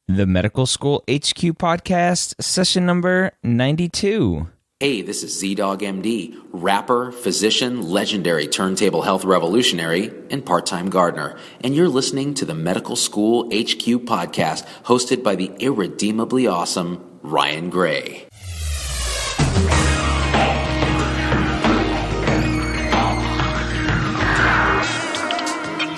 The Medical School HQ Podcast, session number 92. Hey, this is Z-Dog MD, rapper, physician, legendary turntable health revolutionary, and part-time gardener. And you're listening to the Medical School HQ Podcast, hosted by the irredeemably awesome Ryan Gray.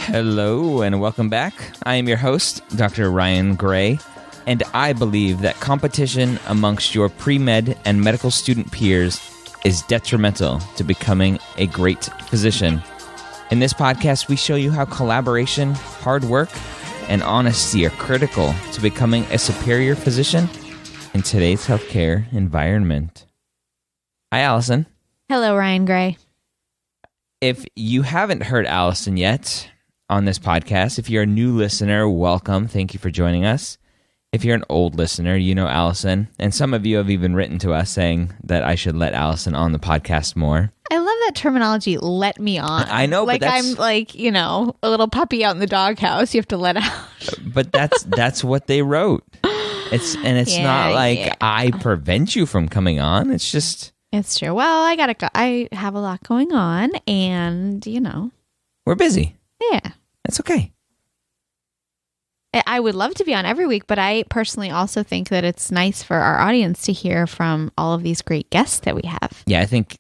Hello and welcome back. I am your host, Dr. Ryan Gray, and I believe that competition amongst your pre-med and medical student peers is detrimental to becoming a great physician. In this podcast, we show you how collaboration, hard work, and honesty are critical to becoming a superior physician in today's healthcare environment. Hi, Allison. Hello, Ryan Gray. If you haven't heard Allison yet on this podcast, if you're a new listener, welcome. Thank you for joining us. If you're an old listener, you know Allison, and some of you have even written to us saying that I should let Allison on the podcast more. I love that terminology, let me on. I know, like but that's... I'm like, you know, a little puppy out in the doghouse you have to let out. But that's what they wrote. It's not like I prevent you from coming on. It's just... It's true. Well, I have a lot going on, and, you know. We're busy. Yeah. That's okay. I would love to be on every week, but I personally also think that it's nice for our audience to hear from all of these great guests that we have. Yeah, I think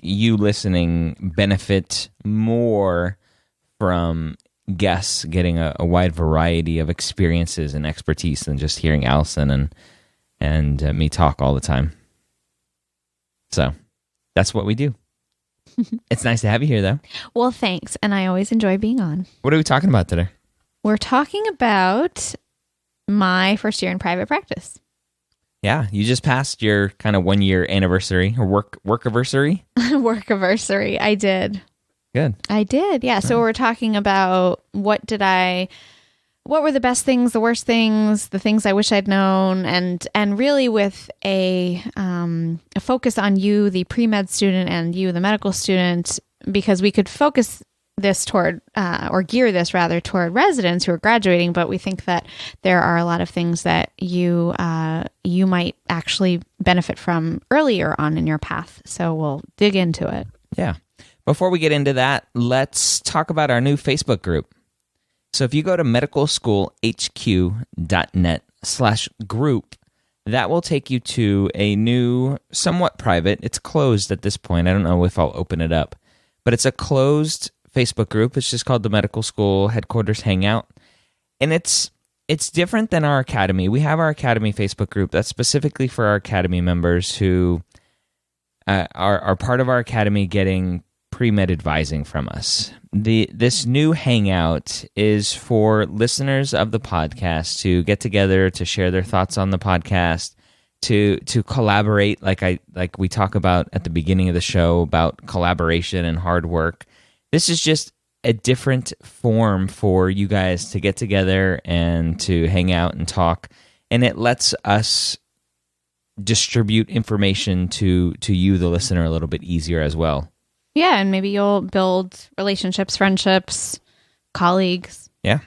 you listening benefit more from guests getting a wide variety of experiences and expertise than just hearing Allison and me talk all the time. So that's what we do. It's nice to have you here, though. Well, thanks, and I always enjoy being on. What are we talking about today? We're talking about my first year in private practice. Yeah, you just passed your kind of 1 year anniversary or work-anniversary. Work-anniversary, I did. Good. I did, yeah. So we're talking about what were the best things, the worst things, the things I wish I'd known, and really with a focus on you, the pre-med student, and you, the medical student, because we could focus this toward, or gear this rather toward residents who are graduating, but we think that there are a lot of things that you might actually benefit from earlier on in your path. So we'll dig into it. Yeah. Before we get into that, let's talk about our new Facebook group. So if you go to medicalschoolhq.net/group, that will take you to a new, somewhat private, it's closed at this point. I don't know if I'll open it up, but it's a closed Facebook group. It's just called the Medical School Headquarters Hangout. And it's different than our academy. We have our academy Facebook group that's specifically for our academy members who are part of our academy getting pre-med advising from us. This new hangout is for listeners of the podcast to get together, to share their thoughts on the podcast, to collaborate, like we talk about at the beginning of the show about collaboration and hard work. This is just a different form for you guys to get together and to hang out and talk, and it lets us distribute information to you, the listener, a little bit easier as well. Yeah, and maybe you'll build relationships, friendships, colleagues. Yeah.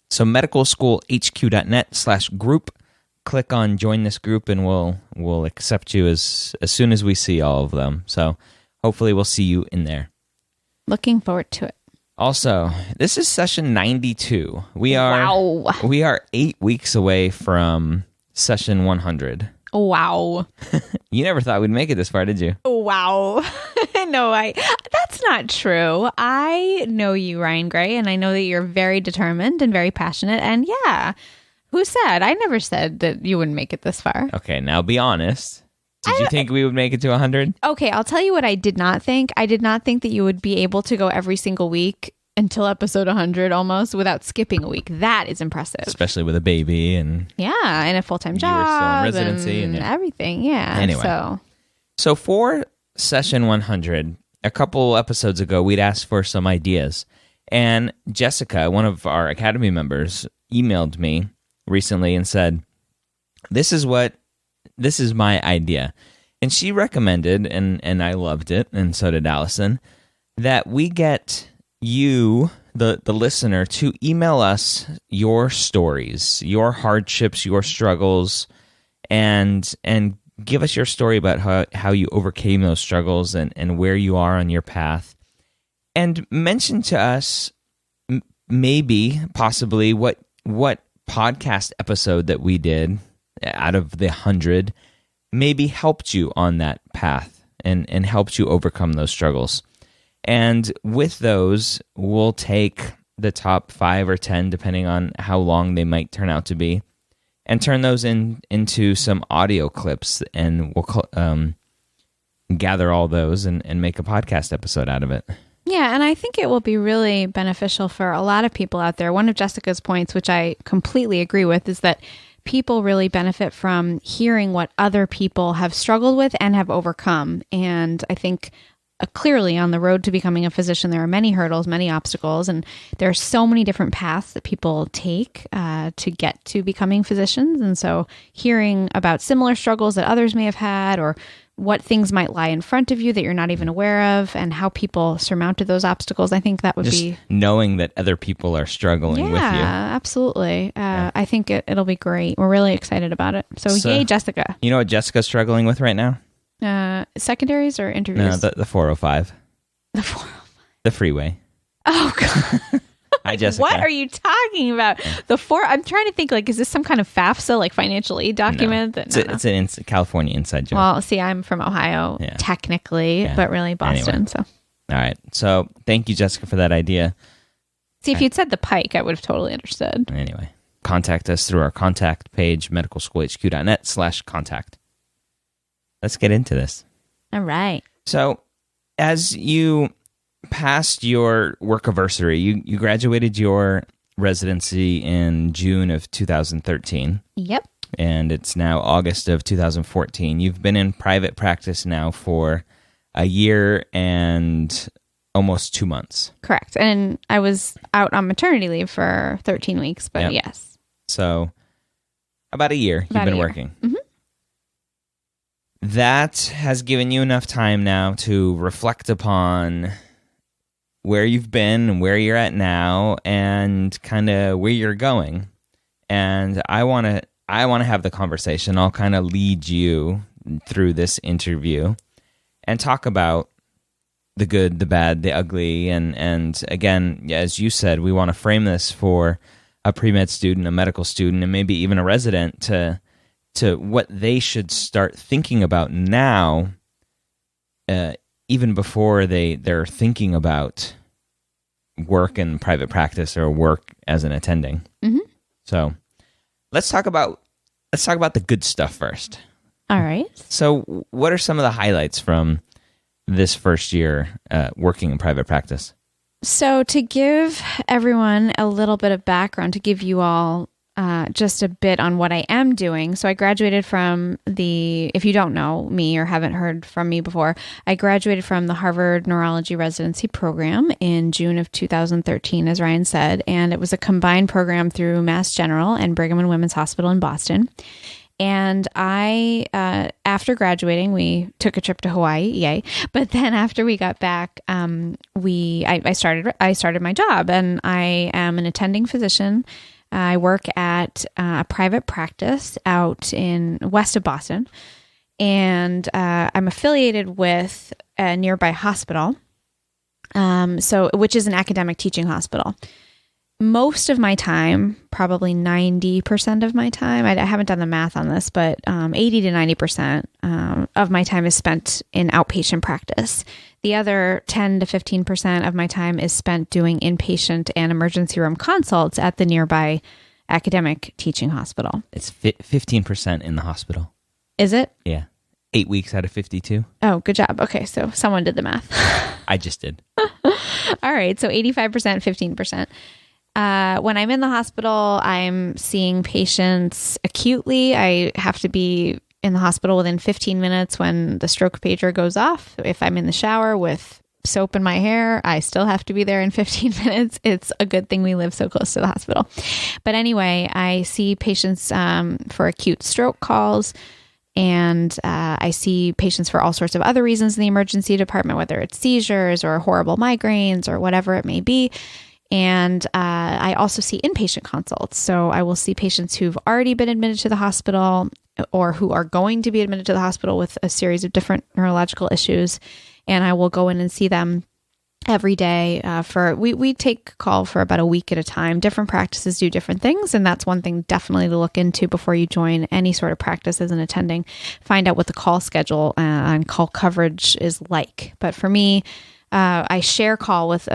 So medicalschoolhq.net/group. Click on join this group and we'll accept you as soon as we see all of them. So hopefully we'll see you in there. Looking forward to it. Also, this is session 92. We are 8 weeks away from session 100. Wow. You never thought we'd make it this far, did you? Wow. No, that's not true. I know you, Ryan Gray, and I know that you're very determined and very passionate. And yeah, who said? I never said that you wouldn't make it this far. Okay, now be honest. Did you think we would make it to 100? Okay, I'll tell you what I did not think. I did not think that you would be able to go every single week until episode 100 almost without skipping a week. That is impressive. Especially with a baby and... Yeah, and a full-time job. You were still in residency. And everything, yeah. Anyway. So for session 100, a couple episodes ago, we'd asked for some ideas. And Jessica, one of our Academy members, emailed me recently and said, this is my idea. And she recommended, and I loved it, and so did Allison, that we get you, the listener to email us your stories, your hardships, your struggles, and give us your story about how you overcame those struggles and where you are on your path. And mention to us possibly what podcast episode that we did out of the 100 maybe helped you on that path and helped you overcome those struggles. And with those, we'll take the top 5 or 10, depending on how long they might turn out to be, and turn those into some audio clips, and we'll gather all those and make a podcast episode out of it. Yeah, and I think it will be really beneficial for a lot of people out there. One of Jessica's points, which I completely agree with, is that people really benefit from hearing what other people have struggled with and have overcome. And I think clearly on the road to becoming a physician, there are many hurdles, many obstacles, and there are so many different paths that people take to get to becoming physicians. And so hearing about similar struggles that others may have had, or what things might lie in front of you that you're not even aware of, and how people surmounted those obstacles, I think that would just be... knowing that other people are struggling with you. Yeah, absolutely. I think it'll be great. We're really excited about it. So yay, Jessica. You know what Jessica's struggling with right now? Secondaries or interviews? No, the 405. The 405. The freeway. Oh, God. Hi, Jessica. What are you talking about? I'm trying to think, is this some kind of FAFSA, financial aid document? No. It's an California inside joke. Well, see, I'm from Ohio, technically, but really Boston. Anyway. So, all right. So thank you, Jessica, for that idea. See, if you'd said the Pike, I would have totally understood. Anyway, contact us through our contact page, medicalschoolhq.net/contact. Let's get into this. All right. So, as you passed your work anniversary, you graduated your residency in June of 2013. Yep. And it's now August of 2014. You've been in private practice now for a year and almost 2 months. Correct. And I was out on maternity leave for 13 weeks, but yes. So, about a year you've been working. Mm-hmm. That has given you enough time now to reflect upon where you've been and where you're at now and kind of where you're going. And I want to have the conversation. I'll kind of lead you through this interview and talk about the good, the bad, the ugly. And again, as you said, we want to frame this for a pre-med student, a medical student, and maybe even a resident to what they should start thinking about now, even before they're thinking about work in private practice or work as an attending. Mm-hmm. So let's talk about the good stuff first. All right. So what are some of the highlights from this first year working in private practice? So to give everyone a little bit of background, to give you all just a bit on what I am doing. So I graduated from if you don't know me or haven't heard from me before, I graduated from the Harvard Neurology Residency Program in June of 2013, as Ryan said, and it was a combined program through Mass General and Brigham and Women's Hospital in Boston. And after graduating, we took a trip to Hawaii, yay! But then after we got back, I started my job, and I am an attending physician. I work at a private practice out in west of Boston, and I'm affiliated with a nearby hospital, which is an academic teaching hospital. Most of my time, probably 90% of my time, I haven't done the math on this, but 80 to 90% of my time is spent in outpatient practice. The other 10 to 15% of my time is spent doing inpatient and emergency room consults at the nearby academic teaching hospital. It's 15% in the hospital. Is it? Yeah. 8 weeks out of 52. Oh, good job. Okay, so someone did the math. I just did. All right, so 85%, 15%. When I'm in the hospital, I'm seeing patients acutely. I have to be in the hospital within 15 minutes when the stroke pager goes off. If I'm in the shower with soap in my hair, I still have to be there in 15 minutes. It's a good thing we live so close to the hospital. But anyway, I see patients for acute stroke calls, and I see patients for all sorts of other reasons in the emergency department, whether it's seizures or horrible migraines or whatever it may be. And I also see inpatient consults. So I will see patients who've already been admitted to the hospital or who are going to be admitted to the hospital with a series of different neurological issues. And I will go in and see them every day we take call for about a week at a time. Different practices do different things. And that's one thing definitely to look into before you join any sort of practice as an attending. Find out what the call schedule and call coverage is like. But for me, I share call with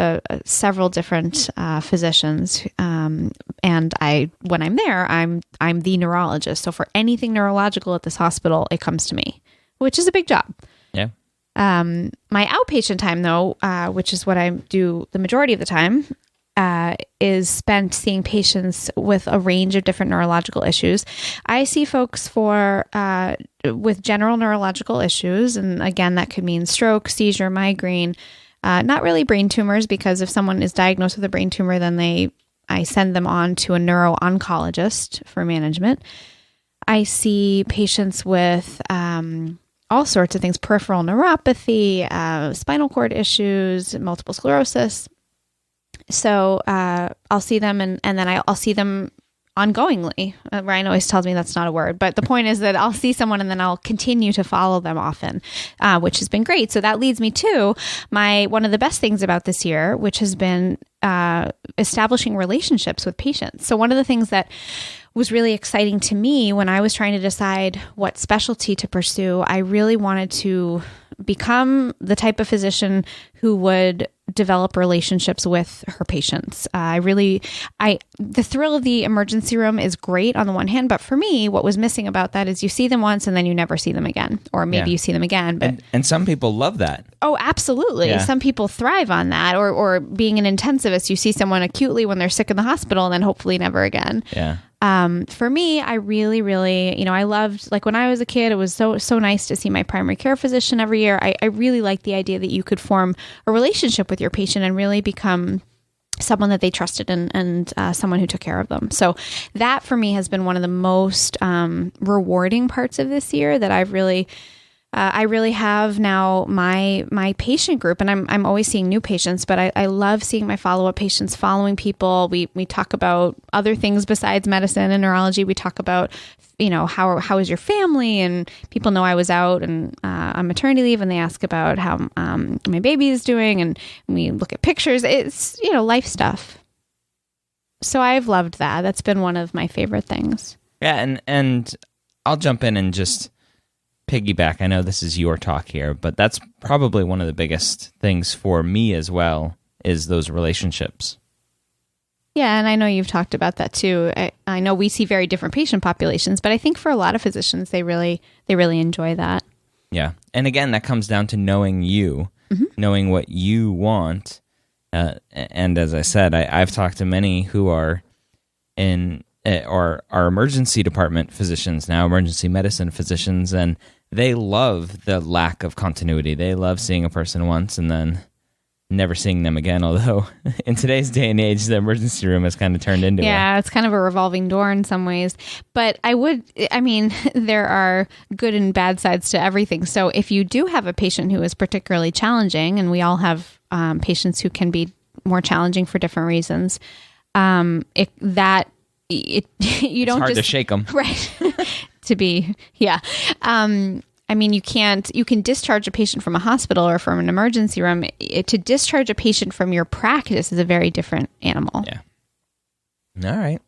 several different physicians, and when I'm there, I'm the neurologist. So for anything neurological at this hospital, it comes to me, which is a big job. Yeah. My outpatient time, though, which is what I do the majority of the time, is spent seeing patients with a range of different neurological issues. I see folks with general neurological issues, and again, that could mean stroke, seizure, migraine. Not really brain tumors, because if someone is diagnosed with a brain tumor, then I send them on to a neuro-oncologist for management. I see patients with all sorts of things: peripheral neuropathy, spinal cord issues, multiple sclerosis. So I'll see them, and then I'll see them ongoingly. Ryan always tells me that's not a word, but the point is that I'll see someone and then I'll continue to follow them often, which has been great. So that leads me to one of the best things about this year, which has been establishing relationships with patients. So one of the things that was really exciting to me when I was trying to decide what specialty to pursue, I really wanted to become the type of physician who would develop relationships with her patients. The thrill of the emergency room is great on the one hand, but for me, what was missing about that is you see them once and then you never see them again, or maybe you see them again. But and some people love that. Oh, absolutely. Yeah. Some people thrive on that, or being an intensivist, you see someone acutely when they're sick in the hospital and then hopefully never again. Yeah. For me, I really, really, I loved, like when I was a kid, it was so nice to see my primary care physician every year. I really liked the idea that you could form a relationship with your patient and really become someone that they trusted and someone who took care of them. So that for me has been one of the most rewarding parts of this year, that I really have now my patient group, and I'm always seeing new patients, but I love seeing my follow-up patients following people. We talk about other things besides medicine and neurology. We talk about, how is your family? And people know I was out and on maternity leave, and they ask about how my baby is doing, and we look at pictures. It's, life stuff. So I've loved that. That's been one of my favorite things. Yeah, and I'll jump in and just piggyback. I know this is your talk here, but that's probably one of the biggest things for me as well, is those relationships. Yeah, and I know you've talked about that too. I know we see very different patient populations, but I think for a lot of physicians, they really enjoy that. Yeah, and again, that comes down to knowing you, knowing what you want. And as I said, I've talked to many who are in or are emergency department physicians now, emergency medicine physicians, and they love the lack of continuity. They love seeing a person once and then never seeing them again, although in today's day and age, the emergency room has kind of turned into it's kind of a revolving door in some ways. But there are good and bad sides to everything. So if you do have a patient who is particularly challenging, and we all have patients who can be more challenging for different reasons, it's hard to shake them, right? You can discharge a patient from a hospital or from an emergency room. To discharge a patient from your practice is a very different animal. Yeah. All right.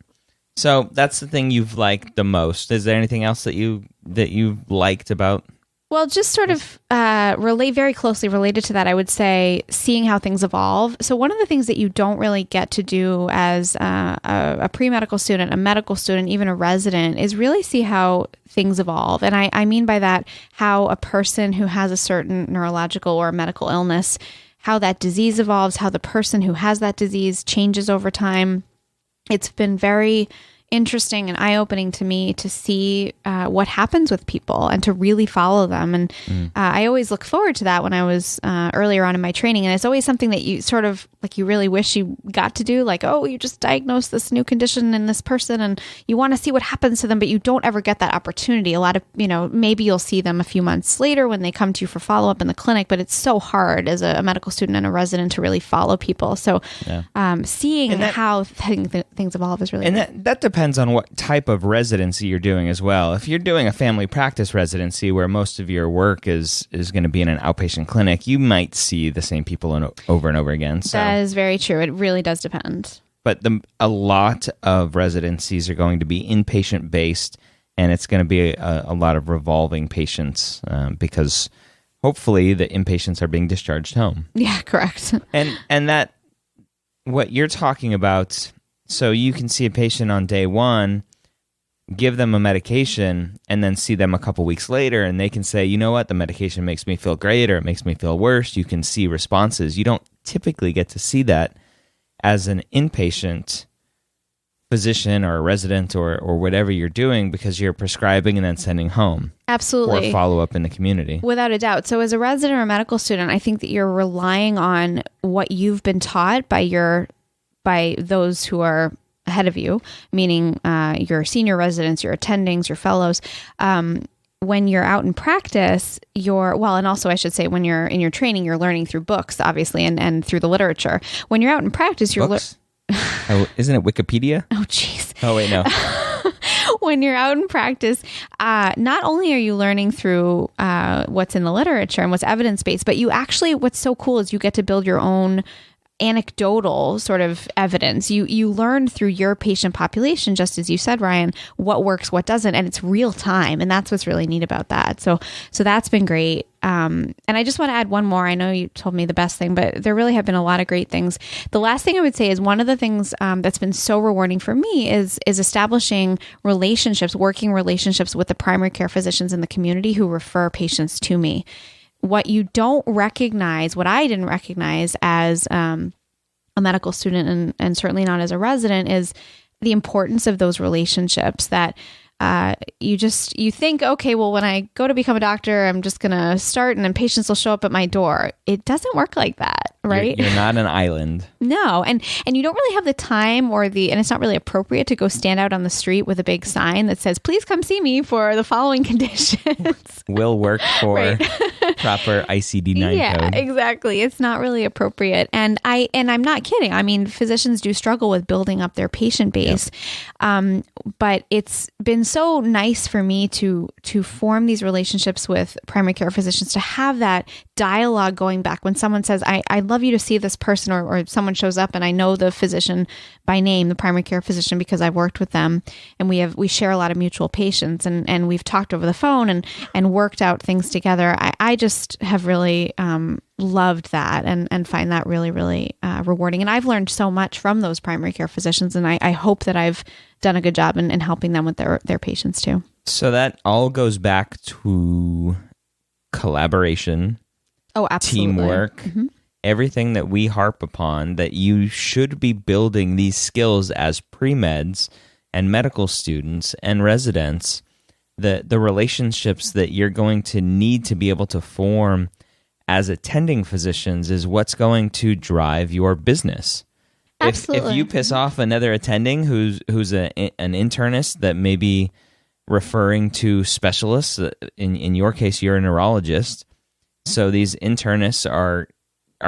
So that's the thing you've liked the most. Is there anything else that you liked about? Well, just sort of very closely related to that, I would say seeing how things evolve. So one of the things that you don't really get to do as a pre-medical student, a medical student, even a resident, is really see how things evolve. And I mean by that, how a person who has a certain neurological or medical illness, how that disease evolves, how the person who has that disease changes over time. It's been very interesting and eye-opening to me to see what happens with people and to really follow them. And I always look forward to that when I was earlier on in my training. And it's always something that you sort of like you really wish you got to do, like, oh, you just diagnosed this new condition in this person and you want to see what happens to them, but you don't ever get that opportunity. A lot of, maybe you'll see them a few months later when they come to you for follow-up in the clinic, but it's so hard as a medical student and a resident to really follow people. So seeing how things evolve is really And that depends on what type of residency you're doing as well. If you're doing a family practice residency where most of your work is going to be in an outpatient clinic, you might see the same people over and over again. So. That is very true. It really does depend. But a lot of residencies are going to be inpatient based, and it's going to be a lot of revolving patients because hopefully the inpatients are being discharged home. Yeah, correct. And that what you're talking about, so you can see a patient on day one, give them a medication, and then see them a couple weeks later, and they can say, you know what, the medication makes me feel great or it makes me feel worse. You can see responses. You don't typically get to see that as an inpatient physician or a resident or whatever you're doing because you're prescribing and then sending home. Absolutely. Or follow-up in the community. Without a doubt. So as a resident or a medical student, I think that you're relying on what you've been taught by those who are ahead of you, meaning your senior residents, your attendings, your fellows. When you're out in practice, and also I should say when you're in your training, you're learning through books, obviously, and through the literature. When you're out in practice, you're isn't it Wikipedia? Oh, jeez. Oh, wait, no. When you're out in practice, not only are you learning through what's in the literature and what's evidence-based, but you actually, what's so cool is you get to build your own anecdotal sort of evidence. You learn through your patient population, just as you said, Ryan, what works, what doesn't, and it's real time. And that's what's really neat about that. So that's been great. And I just want to add one more. I know you told me the best thing, but there really have been a lot of great things. The last thing I would say is one of the things that's been so rewarding for me is establishing relationships, working relationships with the primary care physicians in the community who refer patients to me. What you don't recognize, what I didn't recognize as a medical student and certainly not as a resident, is the importance of those relationships that you think, okay, well, when I go to become a doctor, I'm just going to start and then patients will show up at my door. It doesn't work like that, right? You're not an island. No. And you don't really have the time and it's not really appropriate to go stand out on the street with a big sign that says, please come see me for the following conditions. Will work for proper ICD-9 yeah, code. Exactly. It's not really appropriate. And I'm not kidding. I mean, physicians do struggle with building up their patient base. Yep. But it's been so nice for me to form these relationships with primary care physicians, to have that dialogue going back when someone says, I'd love you to see this person, or someone shows up and I know the physician by name, the primary care physician, because I've worked with them and we share a lot of mutual patients and we've talked over the phone and worked out things together. I just have really loved that and find that really, really rewarding. And I've learned so much from those primary care physicians, and I hope that I've done a good job in helping them with their patients too. So that all goes back to collaboration. Oh, absolutely. Teamwork. Mm-hmm. Everything that we harp upon, that you should be building these skills as pre-meds and medical students and residents, the relationships that you're going to need to be able to form as attending physicians is what's going to drive your business. Absolutely. If you piss off another attending who's an internist that may be referring to specialists, in your case, you're a neurologist, so these internists are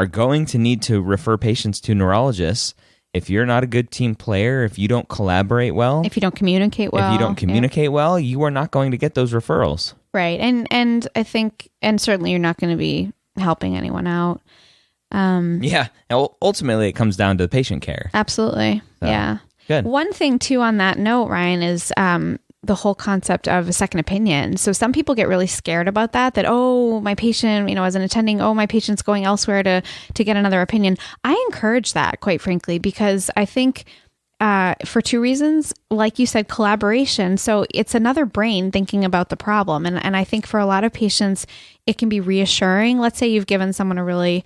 going to need to refer patients to neurologists. If you're not a good team player, if you don't collaborate well, if you don't communicate well, you are not going to get those referrals. Right. And I think, and certainly you're not going to be helping anyone out. Yeah. Ultimately, it comes down to patient care. Absolutely. So, yeah. Good. One thing too on that note, Ryan, is the whole concept of a second opinion. So some people get really scared about that, oh, my patient, as an attending, my patient's going elsewhere to get another opinion. I encourage that, quite frankly, because I think for two reasons, like you said, collaboration. So it's another brain thinking about the problem. And I think for a lot of patients, it can be reassuring. Let's say you've given someone a really,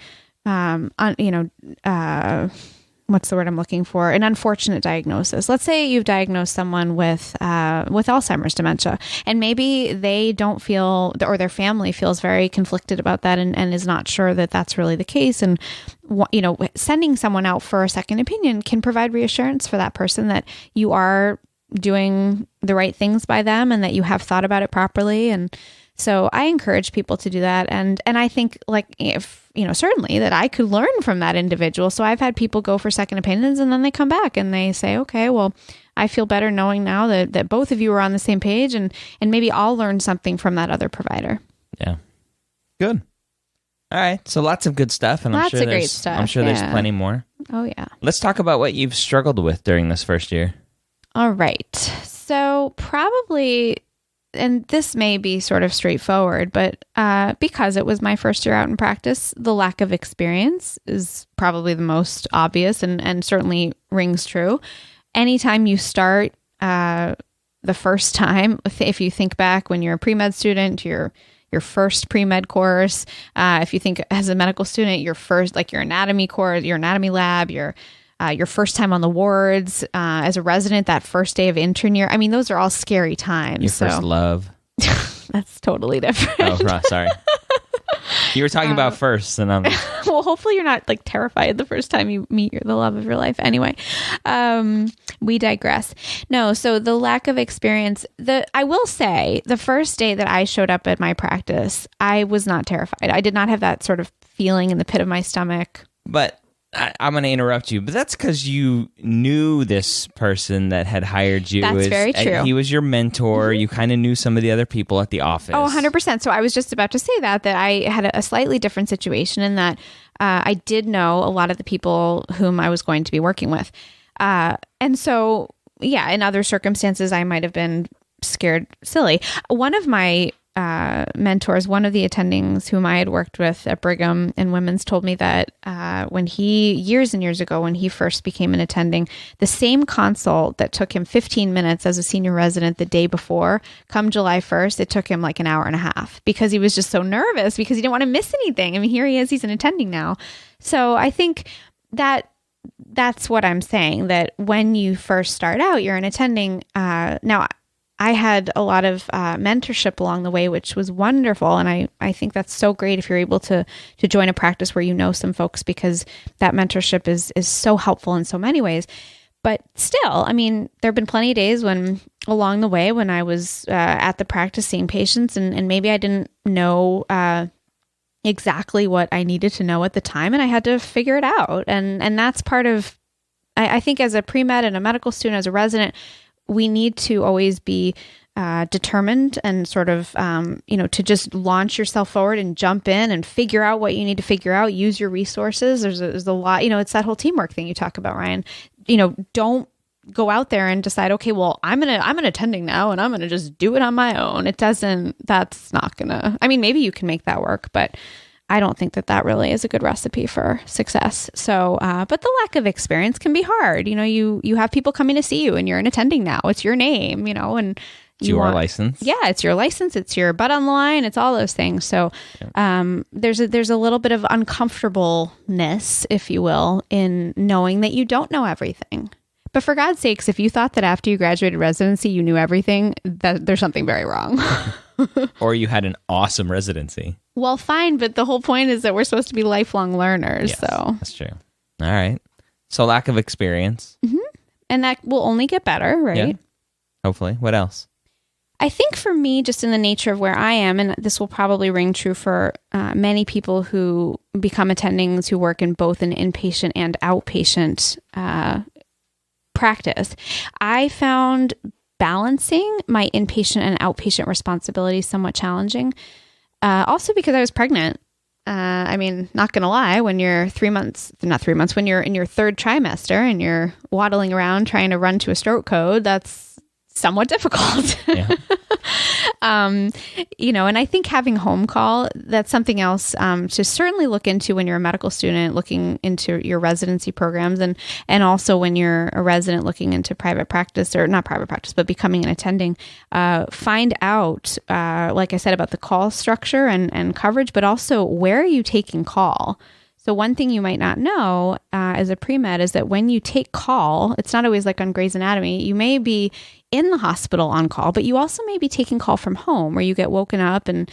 what's the word I'm looking for? An unfortunate diagnosis. Let's say you've diagnosed someone with Alzheimer's dementia, and maybe they don't feel, or their family feels very conflicted about that, and is not sure that that's really the case. And sending someone out for a second opinion can provide reassurance for that person that you are doing the right things by them and that you have thought about it properly. And so I encourage people to do that. And I think, like, if, certainly that I could learn from that individual. So I've had people go for second opinions, and then they come back and they say, okay, well, I feel better knowing now that both of you are on the same page, and maybe I'll learn something from that other provider. Yeah. Good. All right. So lots of good stuff. And lots of great stuff. I'm sure there's plenty more. Oh, yeah. Let's talk about what you've struggled with during this first year. All right. So probably, and this may be sort of straightforward, but because it was my first year out in practice, the lack of experience is probably the most obvious and certainly rings true. Anytime you start the first time, if you think back when you're a pre-med student, your first pre-med course, if you think as a medical student, your first, like your anatomy course, your anatomy lab, your first time on the wards, as a resident, that first day of intern year. I mean, those are all scary times. Your first love. That's totally different. Oh, sorry. You were talking about first, and I'm... Well, hopefully you're not like terrified the first time you meet the love of your life. Anyway, we digress. No, so the lack of experience, I will say the first day that I showed up at my practice, I was not terrified. I did not have that sort of feeling in the pit of my stomach. But I'm going to interrupt you, but that's because you knew this person that had hired you. That's very true. He was your mentor. Mm-hmm. You kind of knew some of the other people at the office. Oh, 100%. So I was just about to say that I had a slightly different situation in that I did know a lot of the people whom I was going to be working with. And so, yeah, in other circumstances, I might have been scared silly. One of my mentors, one of the attendings whom I had worked with at Brigham and Women's, told me that when he, years and years ago, when he first became an attending, the same consult that took him 15 minutes as a senior resident the day before, come July 1st, it took him like an hour and a half because he was just so nervous because he didn't want to miss anything. I mean, here he is, he's an attending now. So I think that's what I'm saying, that when you first start out, you're an attending. Now, I had a lot of mentorship along the way, which was wonderful. And I think that's so great if you're able to join a practice where you know some folks, because that mentorship is so helpful in so many ways. But still, I mean, there have been plenty of days when along the way when I was at the practice seeing patients and maybe I didn't know exactly what I needed to know at the time, and I had to figure it out. And that's part of, I think as a pre-med and a medical student, as a resident, we need to always be determined and sort of, to just launch yourself forward and jump in and figure out what you need to figure out, use your resources. There's a lot, it's that whole teamwork thing you talk about, Ryan. Don't go out there and decide, okay, well, I'm an attending now and I'm going to just do it on my own. That's not going to, I mean, maybe you can make that work, but I don't think that really is a good recipe for success. So, but the lack of experience can be hard. You have people coming to see you and you're an attending now. It's your name, and it's your license. Yeah, it's your license. It's your butt on the line. It's all those things. So, there's a little bit of uncomfortableness, if you will, in knowing that you don't know everything. But for God's sakes, if you thought that after you graduated residency, you knew everything, that there's something very wrong. Or you had an awesome residency. Well, fine, but the whole point is that we're supposed to be lifelong learners. Yes, so that's true. All right. So lack of experience. Mm-hmm. And that will only get better, right? Yeah. Hopefully. What else? I think for me, just in the nature of where I am, and this will probably ring true for many people who become attendings who work in both an inpatient and outpatient practice, I found balancing my inpatient and outpatient responsibilities somewhat challenging. Also because I was pregnant. I mean, not going to lie, when you're when you're in your third trimester and you're waddling around trying to run to a stroke code, that's somewhat difficult. Yeah. And I think having home call, that's something else to certainly look into when you're a medical student looking into your residency programs, and also when you're a resident looking into private practice, or not private practice, but becoming an attending. Find out, like I said, about the call structure and coverage, but also where are you taking call? So one thing you might not know as a pre-med is that when you take call, it's not always like on Grey's Anatomy. You may be in the hospital on call, but you also may be taking call from home where you get woken up and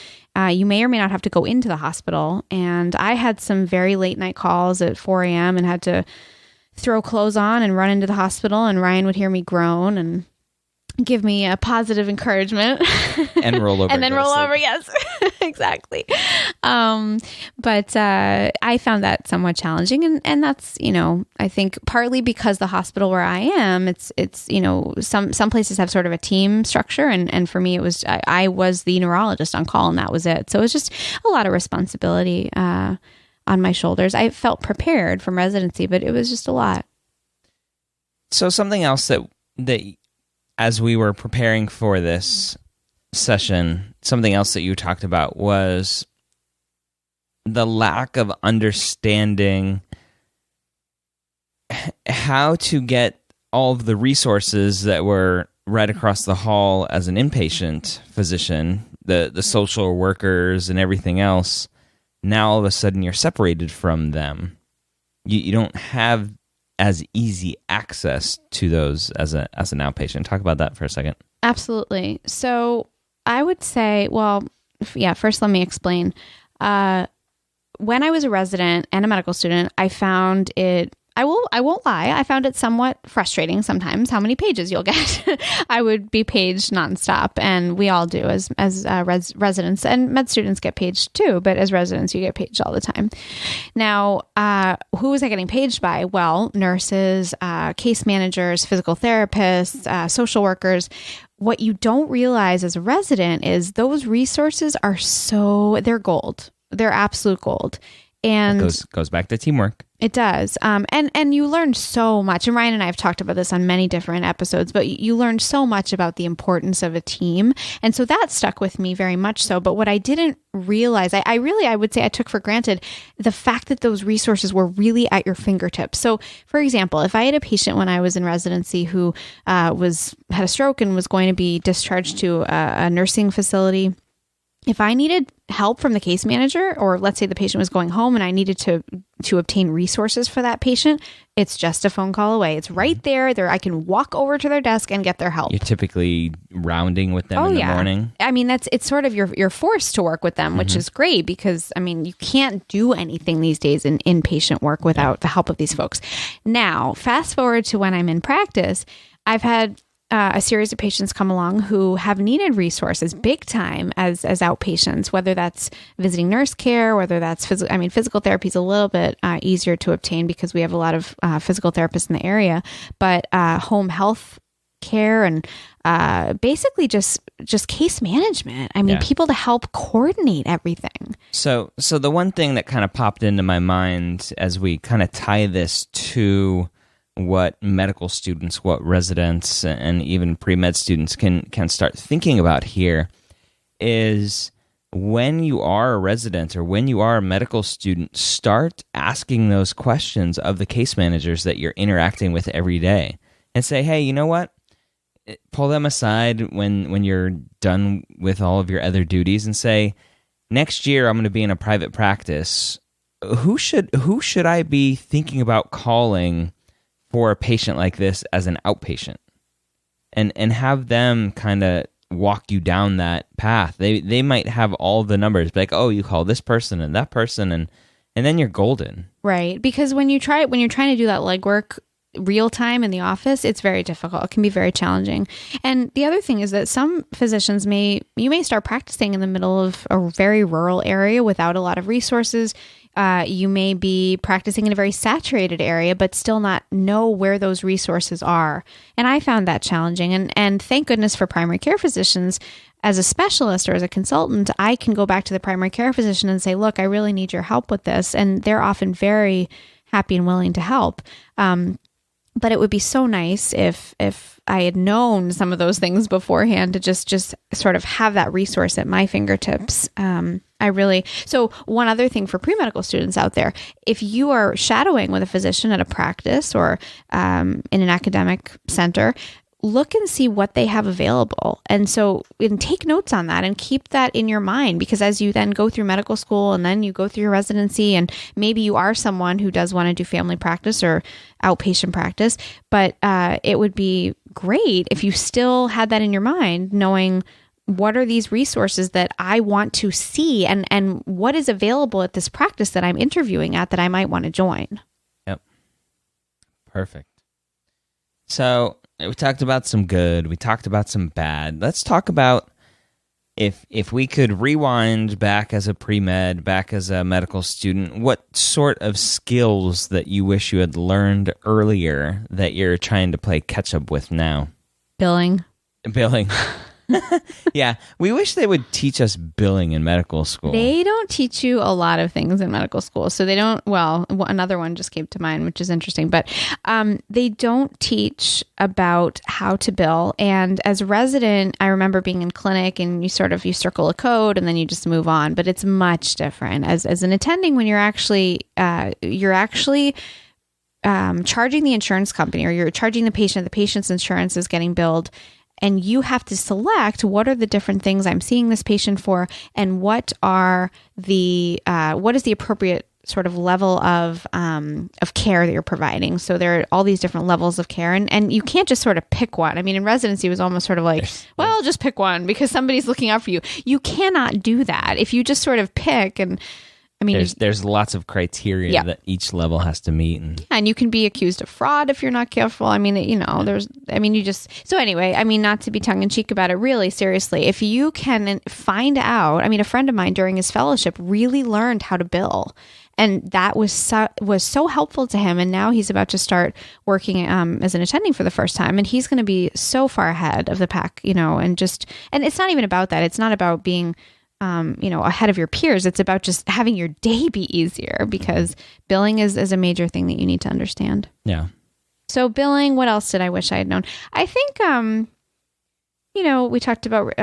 you may or may not have to go into the hospital. And I had some very late night calls at 4 a.m. and had to throw clothes on and run into the hospital, and Ryan would hear me groan and give me a positive encouragement and roll over. And then roll over. Yes, exactly. But I found that somewhat challenging. And that's, I think partly because the hospital where I am, it's some places have sort of a team structure. And for me, it was, I was the neurologist on call and that was it. So it was just a lot of responsibility on my shoulders. I felt prepared from residency, but it was just a lot. So something else that as we were preparing for this session, something else that you talked about was the lack of understanding how to get all of the resources that were right across the hall as an inpatient physician, the social workers and everything else. Now all of a sudden you're separated from them. You don't have as easy access to those as an outpatient. Talk about that for a second. Absolutely. So I would say, first let me explain. When I was a resident and a medical student, I found it, I won't lie, I found it somewhat frustrating sometimes how many pages you'll get. I would be paged nonstop, and we all do as residents, and med students get paged too, but as residents, you get paged all the time. Now, who was I getting paged by? Well, nurses, case managers, physical therapists, social workers. What you don't realize as a resident is those resources are they're gold. They're absolute gold. And it goes back to teamwork. It does. And you learn so much. And Ryan and I have talked about this on many different episodes, but you learn so much about the importance of a team. And so that stuck with me very much so. But what I didn't realize, I would say I took for granted the fact that those resources were really at your fingertips. So for example, if I had a patient when I was in residency who had a stroke and was going to be discharged to a nursing facility, if I needed help from the case manager, or let's say the patient was going home and I needed to obtain resources for that patient, it's just a phone call away. It's right there. I can walk over to their desk and get their help. You're typically rounding with them in the morning. I mean, it's sort of you're forced to work with them, which is great because, I mean, you can't do anything these days in inpatient work without the help of these folks. Now, fast forward to when I'm in practice, I've had a series of patients come along who have needed resources big time as outpatients, whether that's visiting nurse care, whether that's physical therapy is a little bit easier to obtain because we have a lot of physical therapists in the area, but home health care and basically just case management. I mean, people to help coordinate everything. So the one thing that kind of popped into my mind as we kind of tie this to what medical students, what residents, and even pre-med students can start thinking about here is when you are a resident or when you are a medical student, start asking those questions of the case managers that you're interacting with every day and say, hey, you know what? Pull them aside when you're done with all of your other duties and say, next year I'm going to be in a private practice. Who should I be thinking about calling for a patient like this as an outpatient, and have them kind of walk you down that path. They might have all the numbers, like, oh, you call this person and that person, and then you're golden. Right. Because when you're trying to do that legwork real time in the office, it's very difficult. It can be very challenging. And the other thing is that some physicians may start practicing in the middle of a very rural area without a lot of resources. You may be practicing in a very saturated area, but still not know where those resources are. And I found that challenging. And thank goodness for primary care physicians. As a specialist or as a consultant, I can go back to the primary care physician and say, look, I really need your help with this. And they're often very happy and willing to help. But it would be so nice if I had known some of those things beforehand to just sort of have that resource at my fingertips. So one other thing for pre-medical students out there, if you are shadowing with a physician at a practice or in an academic center, look and see what they have available. And take notes on that and keep that in your mind, because as you then go through medical school and then you go through your residency, and maybe you are someone who does want to do family practice or outpatient practice, but it would be great if you still had that in your mind, knowing what are these resources that I want to see, and what is available at this practice that I'm interviewing at that I might want to join. Yep. Perfect. So we talked about some good, we talked about some bad. Let's talk about if we could rewind back as a pre-med, back as a medical student, what sort of skills that you wish you had learned earlier that you're trying to play catch up with now? Billing. Yeah, we wish they would teach us billing in medical school. They don't teach you a lot of things in medical school. So they don't, well, another one just came to mind, which is interesting, but they don't teach about how to bill. And as a resident, I remember being in clinic and you circle a code and then you just move on, but it's much different. As an attending, when you're actually charging the insurance company, or you're charging the patient's insurance is getting billed, and you have to select what are the different things I'm seeing this patient for, and what is the appropriate sort of level of care that you're providing. So there are all these different levels of care, and you can't just sort of pick one. I mean, in residency, it was almost sort of like, well, just pick one because somebody's looking out for you. You cannot do that if you just sort of pick. And I mean, there's lots of criteria that each level has to meet, and you can be accused of fraud if you're not careful. I mean, so anyway, I mean, not to be tongue in cheek about it, really seriously, if you can find out, I mean, a friend of mine during his fellowship really learned how to bill, and that was so helpful to him. And now he's about to start working as an attending for the first time, and he's going to be so far ahead of the pack, and it's not even about that. It's not about being ahead of your peers. It's about just having your day be easier, because billing is a major thing that you need to understand. Yeah. So billing, what else did I wish I had known? I think, we talked about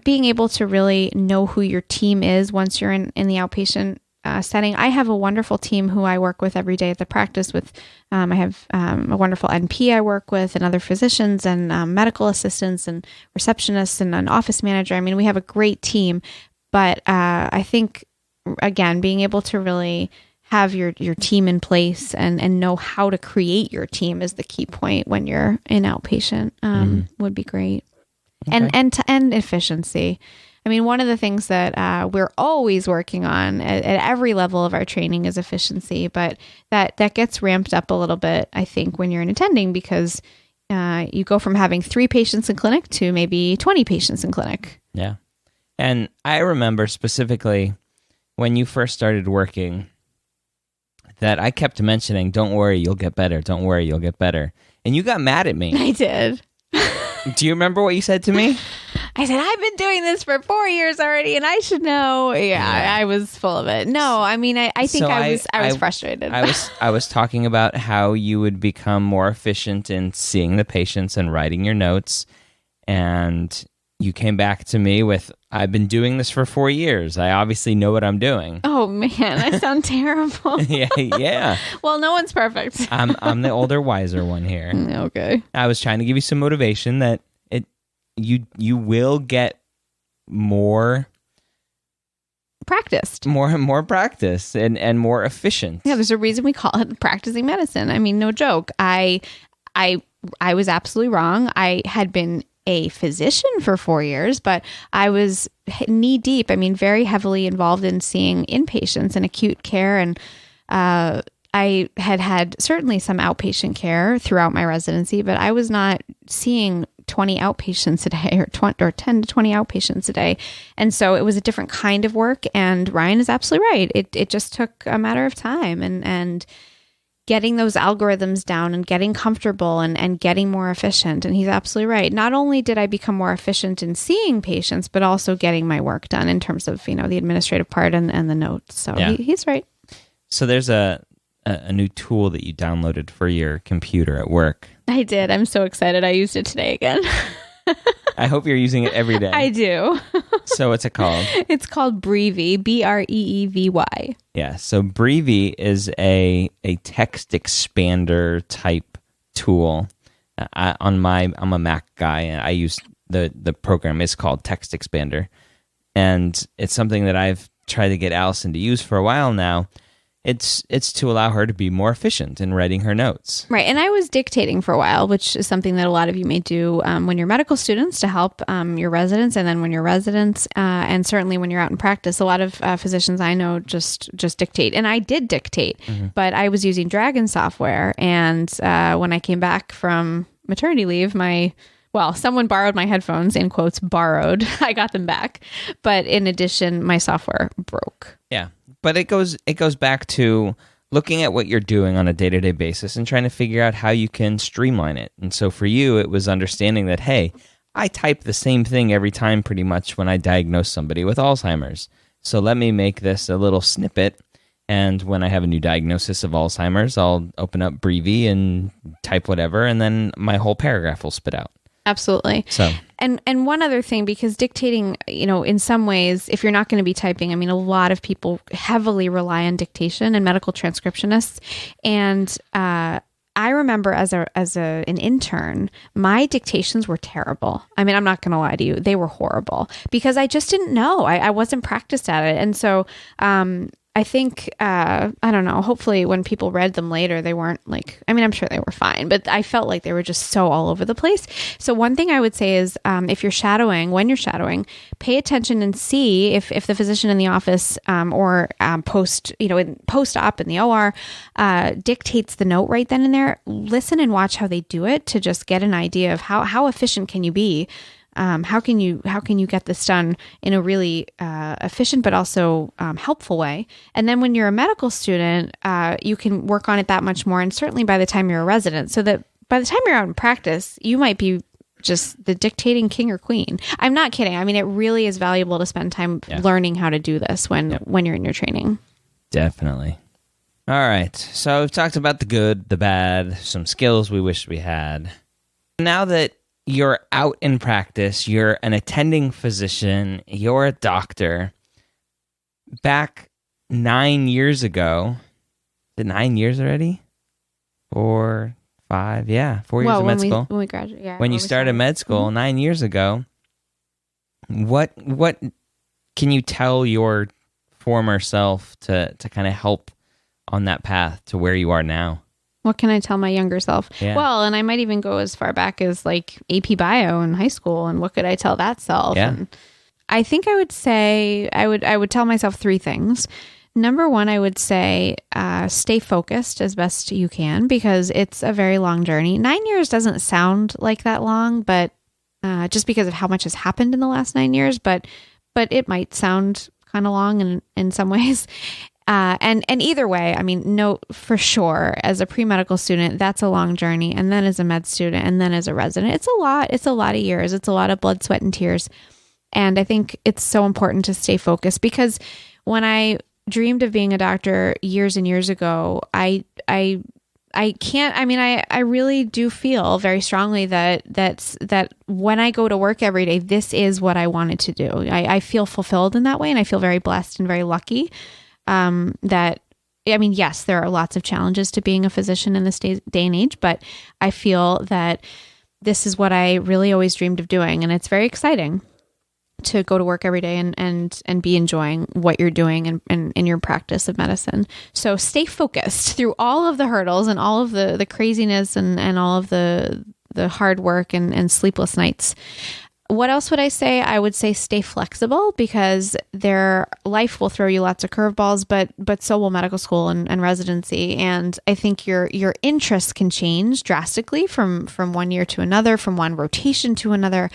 being able to really know who your team is once you're in the outpatient setting. I have a wonderful team who I work with every day at the practice with. I have a wonderful NP I work with, and other physicians and medical assistants and receptionists and an office manager. I mean, we have a great team, but I think, again, being able to really have your team in place and know how to create your team is the key point when you're in outpatient would be great. Okay. And end-to-end efficiency. I mean, one of the things that we're always working on at every level of our training is efficiency, but that gets ramped up a little bit, I think, when you're an attending, because you go from having 3 patients in clinic to maybe 20 patients in clinic. Yeah. And I remember specifically when you first started working that I kept mentioning, don't worry, you'll get better. Don't worry, you'll get better. And you got mad at me. I did. Do you remember what you said to me? I said, I've been doing this for 4 years already, and I should know. Yeah. I was full of it. No, I mean, I think I was frustrated. I was talking about how you would become more efficient in seeing the patients and writing your notes, and you came back to me with, I've been doing this for 4 years. I obviously know what I'm doing. Oh, man, I sound terrible. Yeah. Well, no one's perfect. I'm the older, wiser one here. Okay. I was trying to give you some motivation that you will get more practiced, more practice and more efficient. Yeah, there's a reason we call it practicing medicine. I mean, no joke. I was absolutely wrong. I had been a physician for 4 years, but I was knee deep. I mean, very heavily involved in seeing inpatients and acute care, and I had certainly some outpatient care throughout my residency, but I was not seeing 20 outpatients a day or 10 to 20 outpatients a day. And so it was a different kind of work. And Ryan is absolutely right. It just took a matter of time and getting those algorithms down and getting comfortable and getting more efficient. And he's absolutely right. Not only did I become more efficient in seeing patients, but also getting my work done in terms of, the administrative part and the notes. So he's right. So there's a new tool that you downloaded for your computer at work. I did. I'm so excited. I used it today again. I hope you're using it every day. I do. So what's it called? It's called Breevy, Breevy. Yeah. So Breevy is a text expander type tool I'm a Mac guy, and I use the program is called Text Expander, and it's something that I've tried to get Allison to use for a while now. It's to allow her to be more efficient in writing her notes. Right. And I was dictating for a while, which is something that a lot of you may do when you're medical students to help your residents. And then when you're residents, and certainly when you're out in practice, a lot of physicians I know just dictate. And I did dictate, but I was using Dragon software. And when I came back from maternity leave, someone borrowed my headphones, in quotes, borrowed. I got them back. But in addition, my software broke. Yeah. But it goes back to looking at what you're doing on a day-to-day basis and trying to figure out how you can streamline it. And so for you, it was understanding that, hey, I type the same thing every time pretty much when I diagnose somebody with Alzheimer's. So let me make this a little snippet. And when I have a new diagnosis of Alzheimer's, I'll open up Breevy and type whatever, and then my whole paragraph will spit out. Absolutely. So, and one other thing, because dictating, in some ways, if you're not going to be typing, a lot of people heavily rely on dictation and medical transcriptionists. And I remember as an intern, my dictations were terrible. I'm not going to lie to you. They were horrible because I just didn't know. I wasn't practiced at it. And so, I think, I don't know, hopefully when people read them later, they weren't I'm sure they were fine, but I felt like they were just so all over the place. So one thing I would say is if you're shadowing, when you're shadowing, pay attention and see if the physician in the office or post-op in the OR dictates the note right then and there. Listen and watch how they do it to just get an idea of how efficient can you be. How can you get this done in a really efficient but also helpful way? And then when you're a medical student, you can work on it that much more. And certainly by the time you're a resident, so that by the time you're out in practice, you might be just the dictating king or queen. I'm not kidding. It really is valuable to spend time learning how to do this when you're in your training. Definitely. All right. So we've talked about the good, the bad, some skills we wish we had. Now that you're out in practice, you're an attending physician, you're a doctor. Back 9 years ago, is it 9 years already? 4, 5, 4 years of med school. When we graduated, when you started med school 9 years ago, what can you tell your former self to kind of help on that path to where you are now? What can I tell my younger self? Yeah. Well, and I might even go as far back as AP Bio in high school. And what could I tell that self? Yeah. And I think I would say I would tell myself 3 things. Number 1, I would say stay focused as best you can because it's a very long journey. 9 years doesn't sound like that long, but just because of how much has happened in the last 9 years, but it might sound kind of long in some ways. And either way, no, for sure, as a pre-medical student, that's a long journey. And then as a med student and then as a resident, it's a lot of years. It's a lot of blood, sweat, and tears. And I think it's so important to stay focused because when I dreamed of being a doctor years and years ago, I really do feel very strongly that when I go to work every day, this is what I wanted to do. I feel fulfilled in that way. And I feel very blessed and very lucky. Yes, there are lots of challenges to being a physician in this day and age, but I feel that this is what I really always dreamed of doing. And it's very exciting to go to work every day and be enjoying what you're doing and in your practice of medicine. So stay focused through all of the hurdles and all of the craziness and all of the hard work and sleepless nights. What else would I say? I would say stay flexible because life will throw you lots of curveballs, but so will medical school and residency. And I think your interests can change drastically from one year to another, from one rotation to another.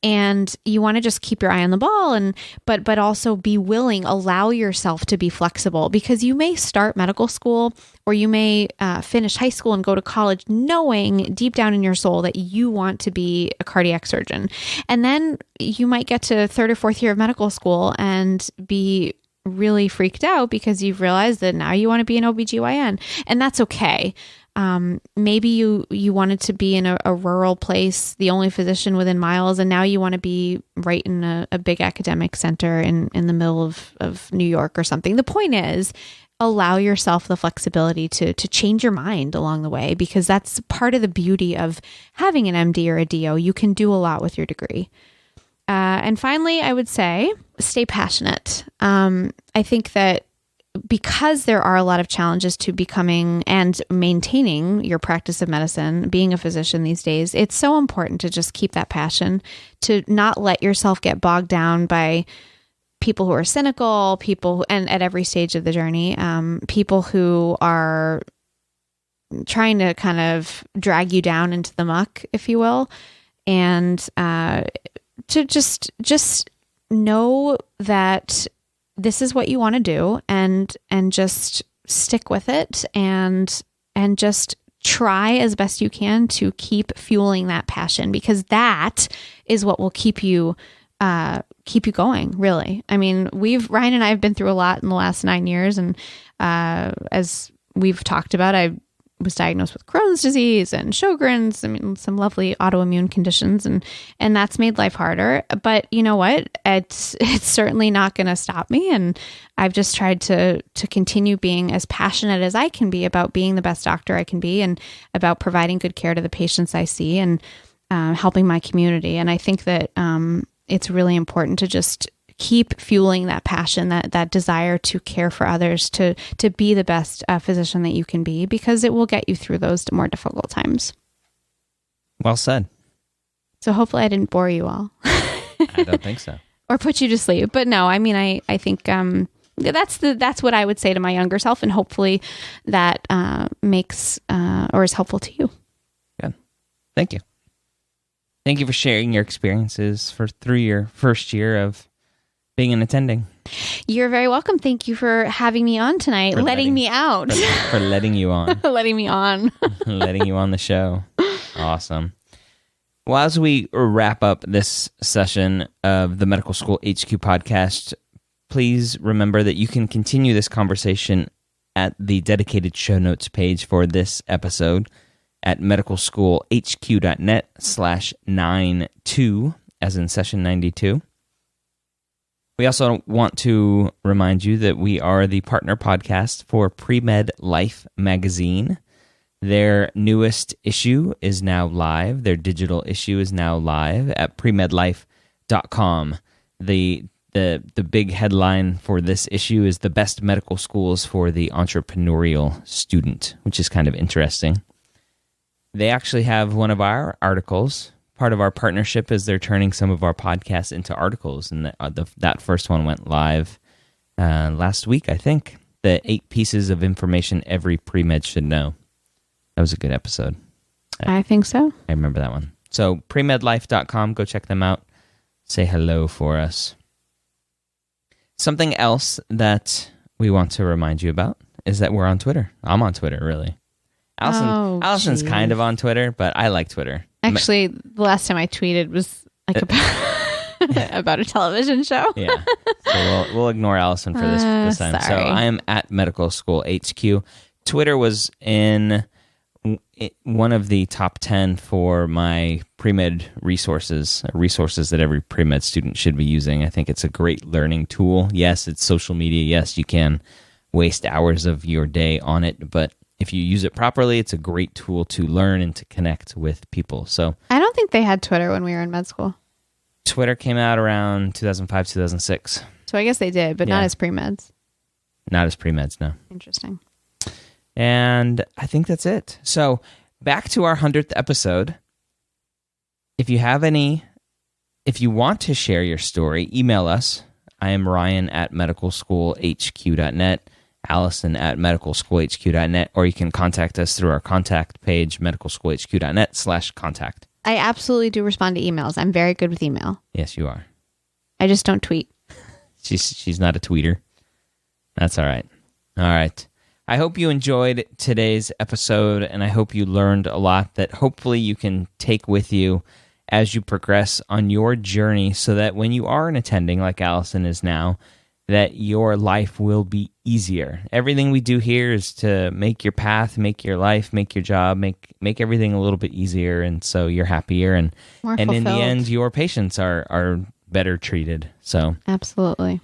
And you want to just keep your eye on the ball but also be willing, allow yourself to be flexible because you may start medical school or you may finish high school and go to college knowing deep down in your soul that you want to be a cardiac surgeon. And then you might get to 3rd or 4th year of medical school and be really freaked out because you've realized that now you want to be an OBGYN, and that's okay. Maybe you wanted to be in a rural place, the only physician within miles, and now you want to be right in a big academic center in the middle of New York or something. The point is, allow yourself the flexibility to change your mind along the way, because that's part of the beauty of having an MD or a DO. You can do a lot with your degree. And finally, I would say, stay passionate. I think that because there are a lot of challenges to becoming and maintaining your practice of medicine, being a physician these days, it's so important to just keep that passion, to not let yourself get bogged down by people who are cynical, and at every stage of the journey, people who are trying to kind of drag you down into the muck, if you will, and to just know that this is what you want to do, and just stick with it, and just try as best you can to keep fueling that passion, because that is what will keep you going, really. I mean, Ryan and I have been through a lot in the last 9 years, and as we've talked about, I was diagnosed with Crohn's disease and Sjogren's. I mean, some lovely autoimmune conditions, and that's made life harder. But you know what? It's certainly not going to stop me. And I've just tried to continue being as passionate as I can be about being the best doctor I can be, and about providing good care to the patients I see, and helping my community. And I think that it's really important to just keep fueling that passion, that desire to care for others, to be the best physician that you can be, because it will get you through those more difficult times. Well said. So hopefully I didn't bore you all. I don't think so. Or put you to sleep. But no, I mean, I think that's what I would say to my younger self, and hopefully that makes or is helpful to you. Good. Thank you. Thank you for sharing your experiences through your first year of being an attending. You're very welcome. Thank you for having me on tonight, letting me out. For letting you on. Letting me on. Letting you on the show. Awesome. Well, as we wrap up this session of the Medical School HQ podcast, please remember that you can continue this conversation at the dedicated show notes page for this episode at medicalschoolhq.net/92, as in session 92. We also want to remind you that we are the partner podcast for Premed Life magazine. Their newest issue is now live. Their digital issue is now live at premedlife.com. The big headline for this issue is the best medical schools for the entrepreneurial student, which is kind of interesting. They actually have one of our articles. Part of our partnership is they're turning some of our podcasts into articles, and that first one went live last week, I think. The 8 pieces of information every pre-med should know. That was a good episode. I think so. I remember that one. So premedlife.com, go check them out. Say hello for us. Something else that we want to remind you about is that we're on Twitter. I'm on Twitter, really. Allison's kind of on Twitter, but I like Twitter. Actually, the last time I tweeted was like about a television show. Yeah. So we'll ignore Allison for this time. Sorry. So I am at Medical School HQ. Twitter was in one of the top 10 for my pre-med resources that every pre-med student should be using. I think it's a great learning tool. Yes, it's social media. Yes, you can waste hours of your day on it, but if you use it properly, it's a great tool to learn and to connect with people. So I don't think they had Twitter when we were in med school. Twitter came out around 2005, 2006. So I guess they did, but not as pre-meds. Not as pre-meds, no. Interesting. And I think that's it. So back to our 100th episode. If you want to share your story, email us. I am Ryan at medicalschoolhq.net. Allison at medicalschoolhq.net, or you can contact us through our contact page, medicalschoolhq.net/contact. I absolutely do respond to emails. I'm very good with email. Yes, you are. I just don't tweet. She's not a tweeter. That's all right. All right. I hope you enjoyed today's episode, and I hope you learned a lot that hopefully you can take with you as you progress on your journey, so that when you are an attending like Allison is now, that your life will be easier. Everything we do here is to make your path, make your life, make your job, make everything a little bit easier, and so you're happier, and More in the fulfilled. end, your patients are better treated. So Absolutely.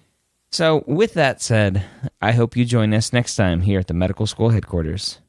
with that said, I hope you join us next time here at the medical school headquarters.